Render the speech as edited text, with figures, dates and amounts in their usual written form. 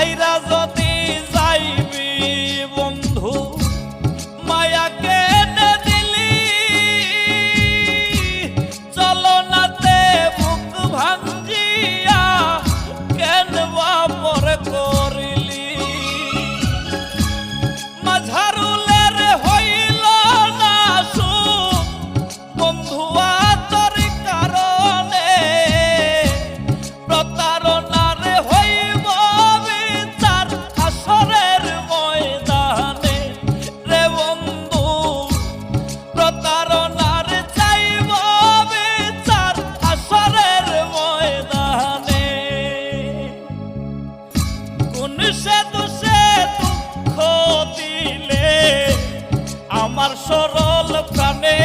ছাইরা যদি যাইবি বন্ধু মায়াকে দিলি চলো নাতে বুক ভাঙ্গিয়া কেন বাপর করিলি মাঝারুলের হইল না সুখ বন্ধুয়া তোর কারণে প্রতারণার হইব বিচার আসরের ময়দানে রে বন্ধু প্রতারণার চাইব বিচার আসরের ময়দানে কোন সে দোষে দুঃখ দিলে আমার সরল প্রাণে